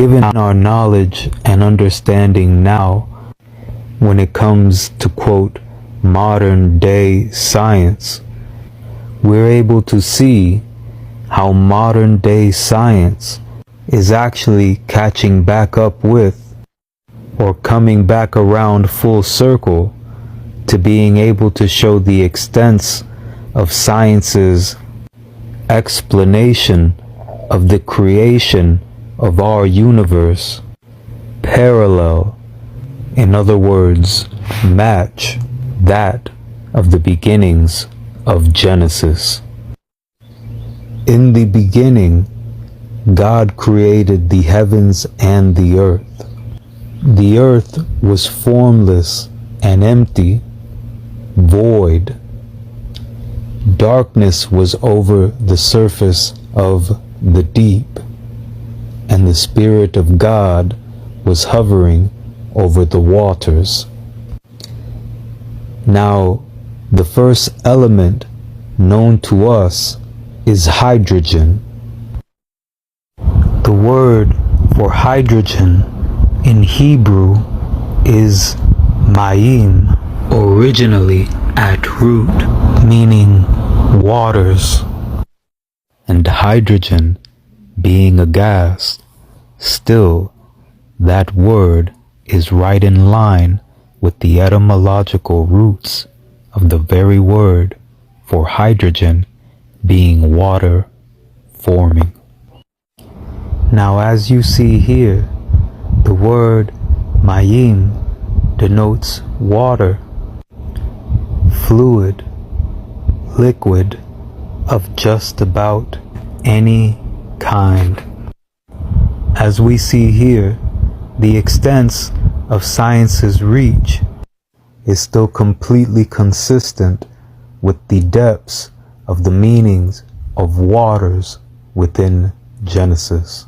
Given our knowledge and understanding now, when it comes to, quote, modern day science, we're able to see how modern day science is actually catching back up with, or coming back around full circle to being able to show the extents of science's explanation of the creation of our universe, parallel, in other words, match that of the beginnings of Genesis. In the beginning, God created the heavens and the earth. The earth was formless and empty, void. Darkness was over the surface of the deep, and the Spirit of God was hovering over the waters. Now, the first element known to us is hydrogen. The word for hydrogen in Hebrew is mayim, originally at root, meaning waters. And hydrogen being a gas, still that word is right in line with the etymological roots of the very word for hydrogen being water forming. Now, as you see here, the word mayim denotes water, fluid, liquid of just about any kind. As we see here, the extents of science's reach is still completely consistent with the depths of the meanings of waters within Genesis.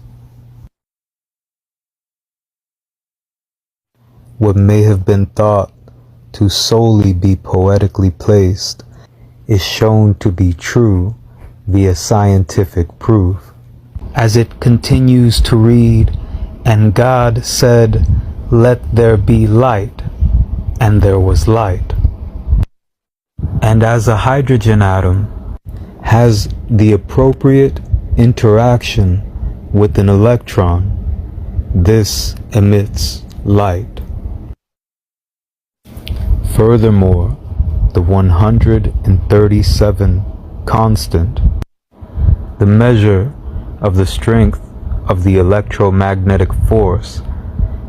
What may have been thought to solely be poetically placed is shown to be true via scientific proof. As it continues to read, "And God said, let there be light, and there was light." And as a hydrogen atom has the appropriate interaction with an electron, this emits light. Furthermore, the 137 constant, the measure of the strength of the electromagnetic force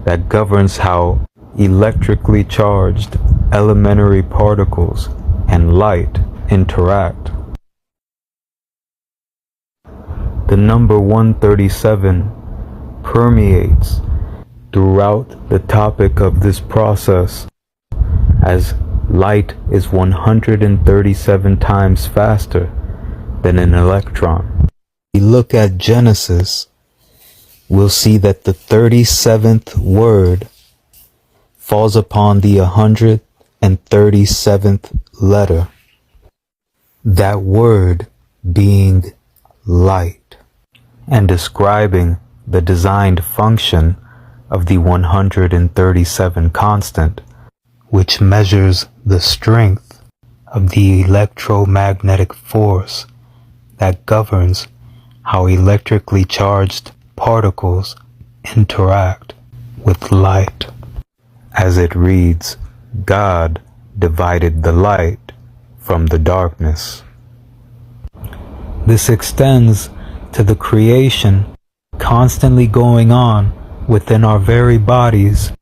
that governs how electrically charged elementary particles and light interact. The number 137 permeates throughout the topic of this process, as light is 137 times faster than an electron. If we look at Genesis, we'll see that the 37th word falls upon the 137th letter, that word being light, and describing the designed function of the 137 constant, which measures the strength of the electromagnetic force that governs how electrically charged particles interact with light. As it reads, God divided the light from the darkness. This extends to the creation constantly going on within our very bodies,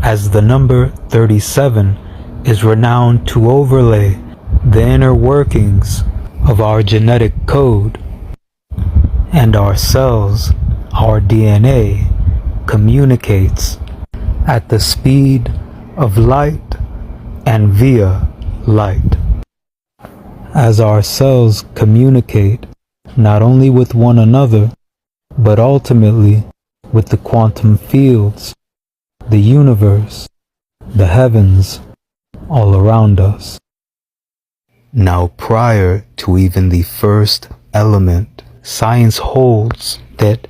as the number 37 is renowned to overlay the inner workings of our genetic code, and our cells, our DNA, communicates at the speed of light and via light. As our cells communicate not only with one another, but ultimately with the quantum fields, the universe, the heavens, all around us. Now, prior to even the first element, science holds that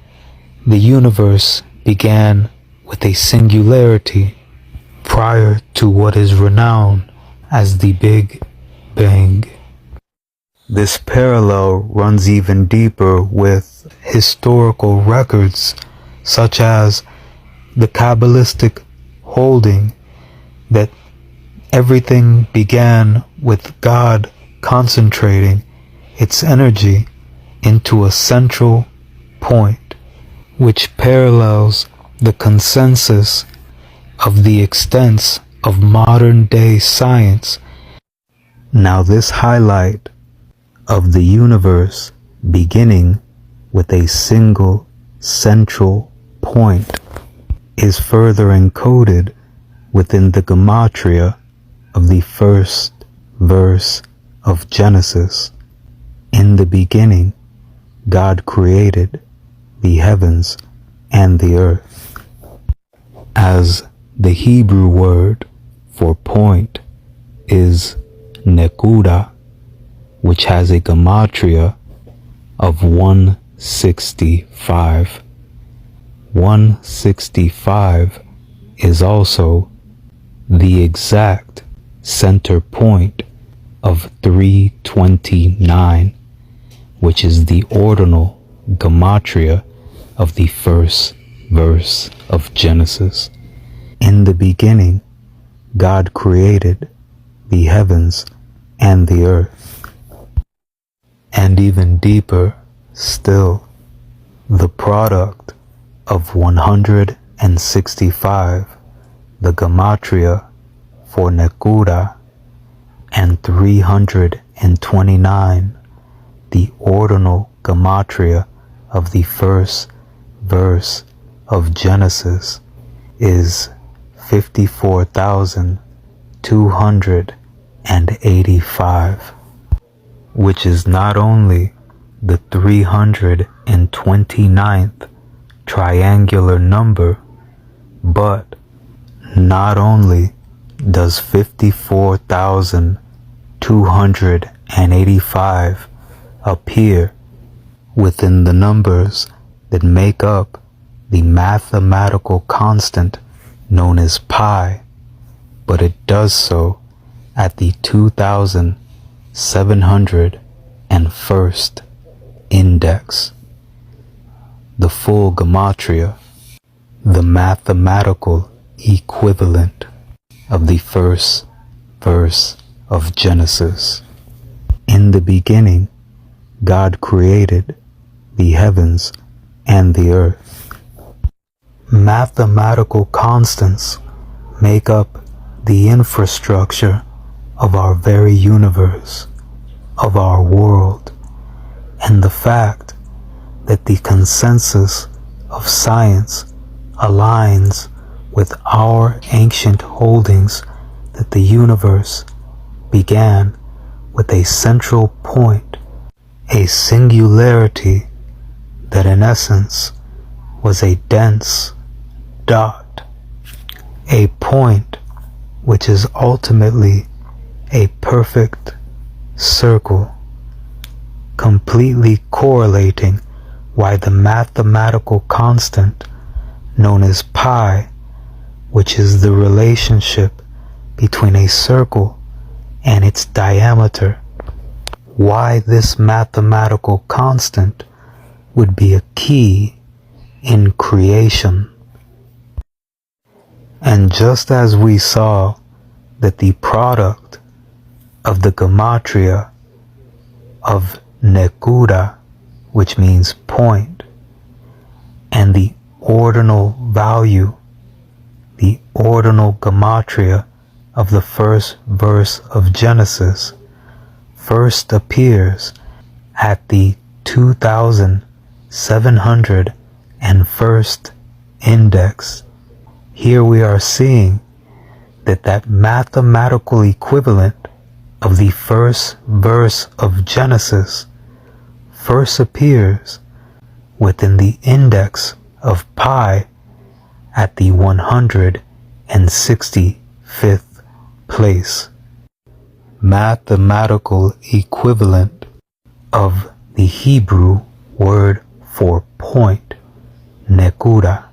the universe began with a singularity prior to what is renowned as the Big Bang. This parallel runs even deeper with historical records such as the Kabbalistic holding that everything began with God concentrating its energy into a central point, which parallels the consensus of the extents of modern day science. Now this highlight of the universe beginning with a single central point is further encoded within the gematria of the first verse of Genesis. In the beginning, God created the heavens and the earth. As the Hebrew word for point is nekuda, which has a gematria of 165. 165 is also the exact center point of 329, which is the ordinal gematria of the first verse of Genesis. In the beginning, God created the heavens and the earth. And even deeper still, the product of 165, the gematria for nekuda, and 329, the ordinal gematria of the first verse of Genesis, is 54,285, which is not only the 329th triangular number, but not only does 54,285 appear within the numbers that make up the mathematical constant known as pi, but it does so at the 2,701st index. The full gematria, the mathematical equivalent of the first verse of Genesis. In the beginning, God created the heavens and the earth. Mathematical constants make up the infrastructure of our very universe, of our world, and the fact that the consensus of science aligns with our ancient holdings that the universe began with a central point, a singularity that in essence was a dense dot, a point which is ultimately a perfect circle, completely correlating why the mathematical constant known as pi, which is the relationship between a circle and its diameter, why this mathematical constant would be a key in creation. And just as we saw that the product of the gematria of nekuda, which means point, and the ordinal value, the ordinal gematria of the first verse of Genesis, first appears at the 2,701st index. Here we are seeing that mathematical equivalent of the first verse of Genesis first appears within the index of pi at the 165th place. Mathematical equivalent of the Hebrew word for point, nekuda,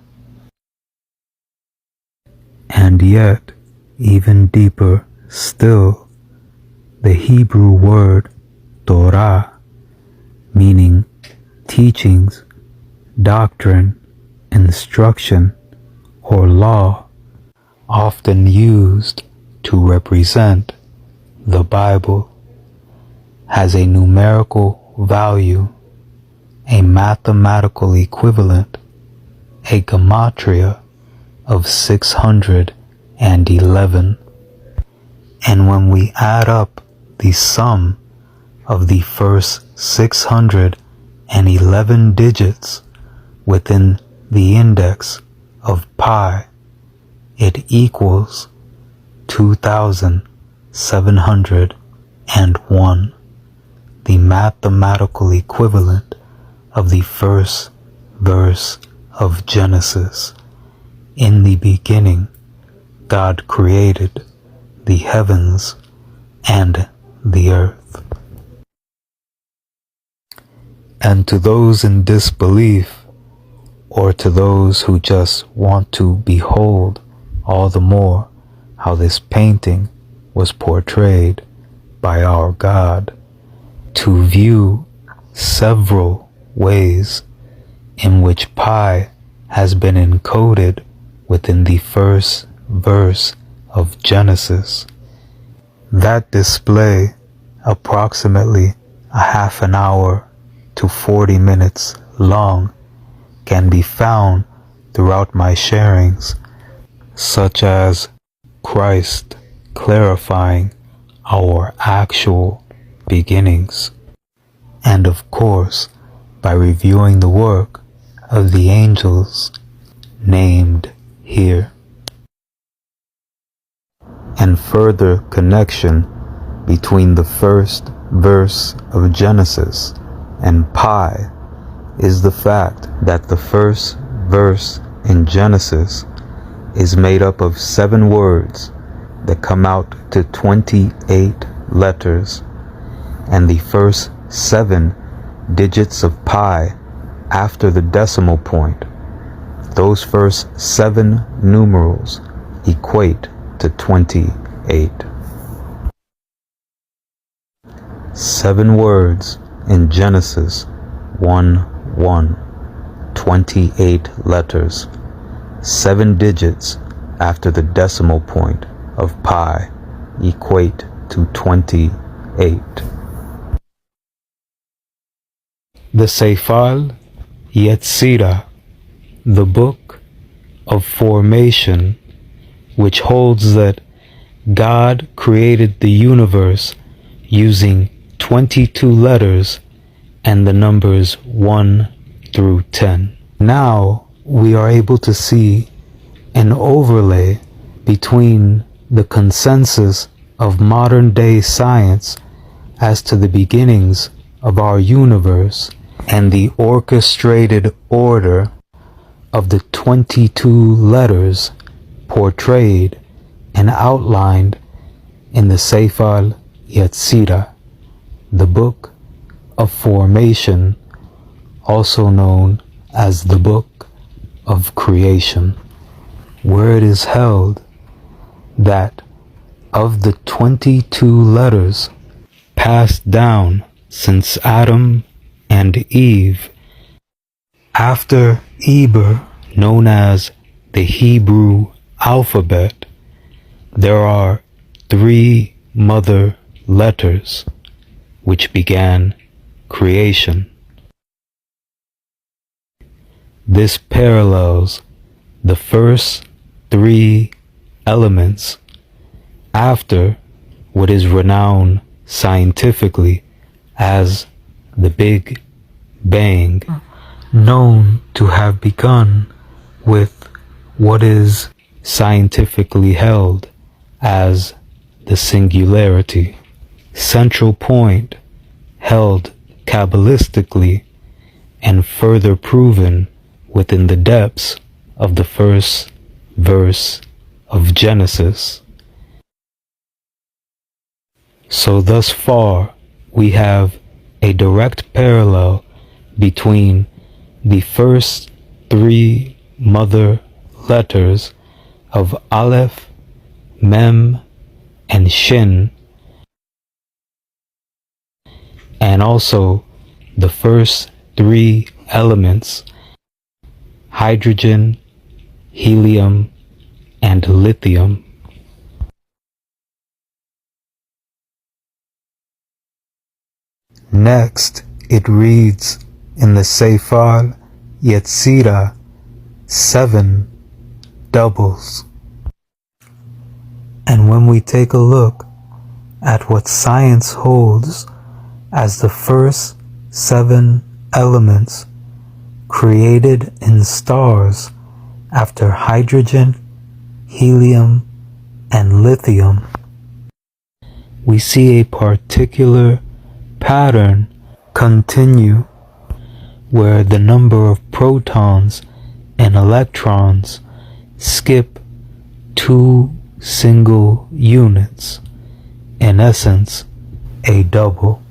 And yet, even deeper still, the Hebrew word Torah, meaning teachings, doctrine, instruction, or law, often used to represent the Bible, has a numerical value, a mathematical equivalent, a gematria of 611. And when we add up the sum of the first 611 digits within the index of pi, it equals 2,701, the mathematical equivalent of the first verse of Genesis. In the beginning, God created the heavens and the earth. And to those in disbelief, or to those who just want to behold all the more how this painting was portrayed by our God, to view several ways in which pi has been encoded within the first verse of Genesis. That display, approximately a half an hour to 40 minutes long, can be found throughout my sharings, such as Christ clarifying our actual beginnings, and of course by reviewing the work of the angels named here. And further connection between the first verse of Genesis and pi is the fact that the first verse in Genesis is made up of 7 words that come out to 28 letters, and the first 7 digits of pi after the decimal point, those first 7 numerals equate to 28. 7 words in Genesis 1:1, 28 letters, 7 digits after the decimal point of pi equate to 28. The Sefer Yetzirah, the book of formation, which holds that God created the universe using 22 letters and the numbers 1 through 10. Now we are able to see an overlay between the consensus of modern day science as to the beginnings of our universe and the orchestrated order of the 22 letters portrayed and outlined in the Sefer Yetzirah, the book of formation, also known as the book of creation, where it is held that of the 22 letters passed down since Adam and Eve, after Eber, known as the Hebrew alphabet, there are 3 mother letters which began creation. This parallels the first 3 elements after what is renowned scientifically as the Big Bang, known to have begun with what is scientifically held as the singularity, central point held Kabbalistically and further proven within the depths of the first verse of Genesis. So thus far we have a direct parallel between the first 3 mother letters of Aleph, Mem, and Shin, and also the first three elements, hydrogen, helium, and lithium. Next, it reads in the Sefer Yetzirah 7 doubles. And when we take a look at what science holds as the first 7 elements created in stars after hydrogen, helium, and lithium, we see a particular pattern continue where the number of protons and electrons skip 2 single units, in essence, a double.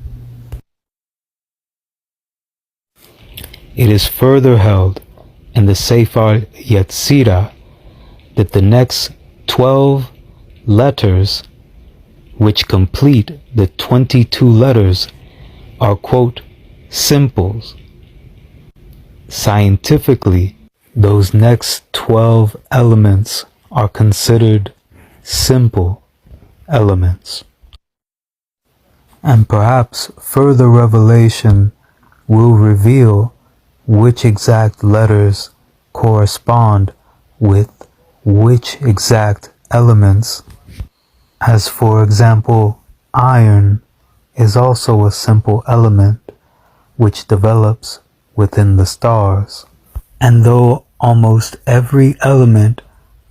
It is further held in the Sefer Yetzirah that the next 12 letters, which complete the 22 letters, are, quote, simples. Scientifically, those next 12 elements are considered simple elements. And perhaps further revelation will reveal which exact letters correspond with which exact elements. As for example, iron is also a simple element which develops within the stars. And though almost every element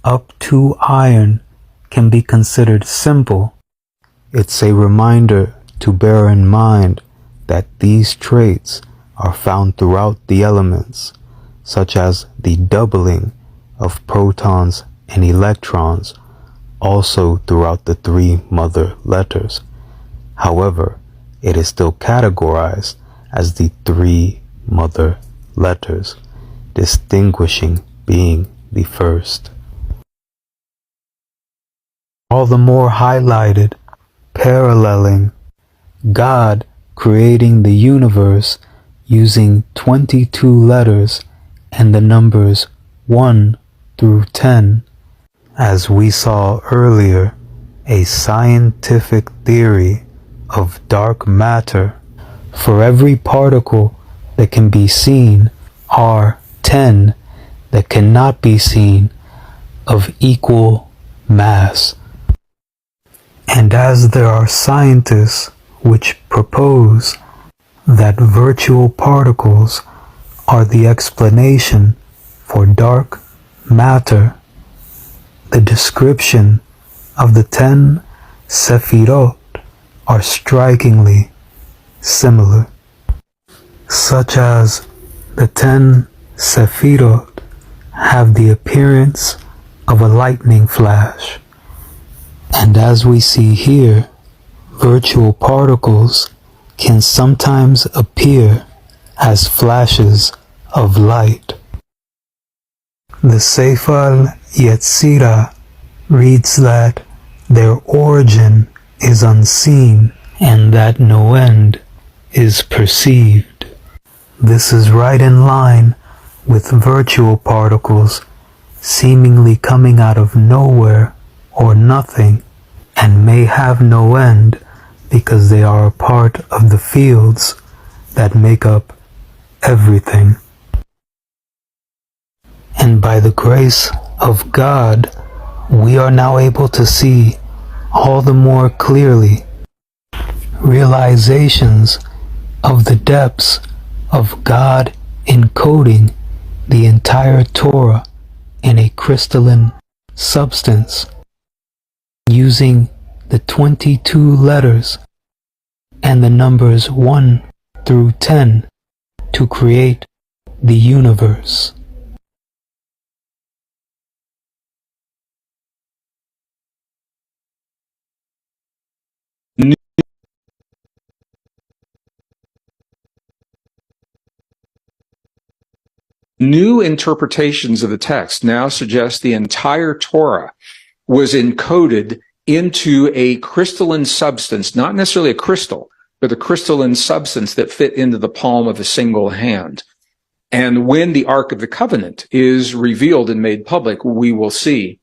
up to iron can be considered simple, it's a reminder to bear in mind that these traits are found throughout the elements, such as the doubling of protons and electrons, also throughout the 3 mother letters. However, it is still categorized as the 3 mother letters, distinguishing being the first. All the more highlighted, paralleling God creating the universe using 22 letters and the numbers 1 through 10, as we saw earlier, a scientific theory of dark matter. For every particle that can be seen are 10 that cannot be seen of equal mass. And as there are scientists which propose that virtual particles are the explanation for dark matter, the description of the 10 Sefirot are strikingly similar, such as the 10 Sefirot have the appearance of a lightning flash, and as we see here, virtual particles can sometimes appear as flashes of light. The Sefer Yetzirah reads that their origin is unseen and that no end is perceived. This is right in line with virtual particles seemingly coming out of nowhere or nothing and may have no end because they are a part of the fields that make up everything. And by the grace of God, we are now able to see all the more clearly realizations of the depths of God encoding the entire Torah in a crystalline substance, using the 22 letters and the numbers 1 through 10 to create the universe. New interpretations of the text now suggest the entire Torah was encoded into a crystalline substance, not necessarily a crystal, but a crystalline substance that fit into the palm of a single hand. And when the Ark of the Covenant is revealed and made public, we will see